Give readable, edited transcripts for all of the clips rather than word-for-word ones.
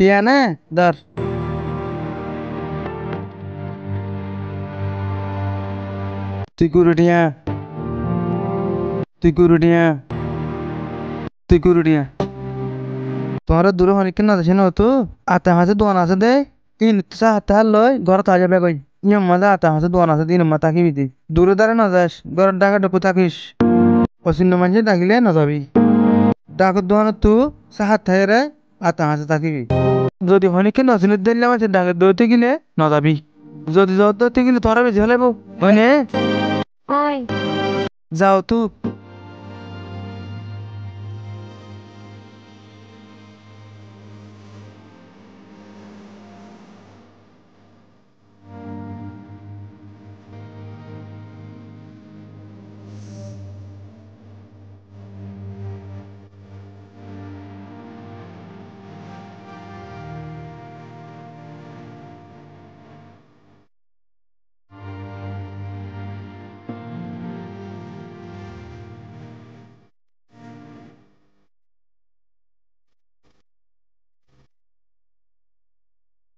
টিয়া না ধর। তুই গুরু টিয়া, তুই গুরু টিয়া, তুই গুরু টিয়া। তোমার দূরে হনিকে না যাচ্ছে না তো। আতা হাসে দোয়ান আছে দে। তিন চা হাতে হার লই ঘর তাজা বেগই। নিয়ম মাঝে আতা হাসে দোয়ান আছে তিন মা তাকিবি দি। দূরে দাঁড়ে না যাস ঘরের ডাকা ডুকু থাকিস। অচিন্ন মানুষে ডাকিলে না যাবি। ডাকত দোয়ান তু চা হাত থাইরে আতা হাসে থাকিবি। যদি হনিকে নচিনত দিলে আমার ডাকে দৌড়তে গেলে না যাবি। যদি জ্বর ধরতে গেলে তোরা বেশি হলে বউ হয়নে। Oi. যাও তু।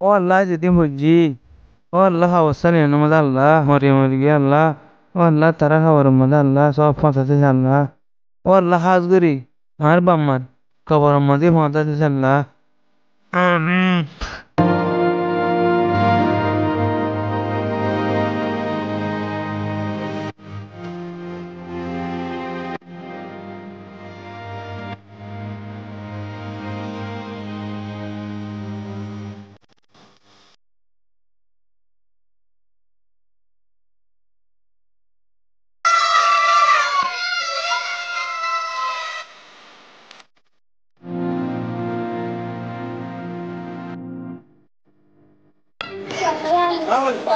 ও আল্লাহ যদি মজি। ও আল্লাহ হাওসানি নমাজ আল্লাহ মরি মরি গিয়ে আল্লাহ। ও আল্লাহ তারা খাবার মধ্যে আল্লাহ সব ফাঁসাতে আল্লাহ। ও আল্লাহ হাজগরি আর বাম্মান কবর মধ্যে ফাঁসাতে আল্লাহ। আমিন।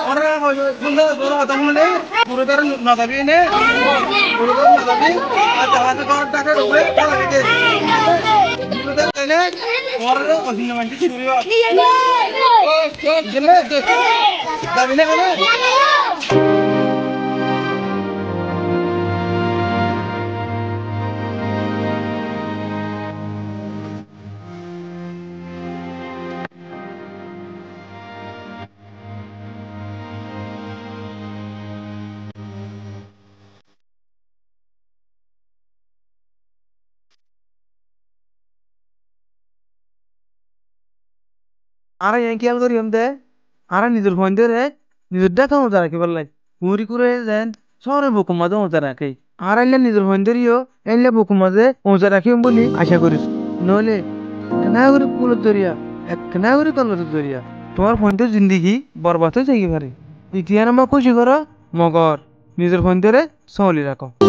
Orang bunda bora tamu ne, buru taru nadabi ne, buru taru nadabi, ada ada kau tak ada rupa, kalau gitu, buru taru ne, orang tu masih nama itu curi wa. Oh, jelas tu, dah bila mana? Ara yang kian kau riam deh, ara ni dur phone deh, ni dur dah kamu cara kibal lagi, puri kure zen, sore buku madu mau cara kai, ara ni ni dur phone deh rio, ni buku madu mau cara kai umbuli, asha kuris, nole, kena kuri pulut doria, kena kuri kalau doria, তোমার phone deh zindagi, बर्बाद हो जाएगी भारी, इतिहास में कुछ करो, मगर निजर phone deh रे, सोली रखो।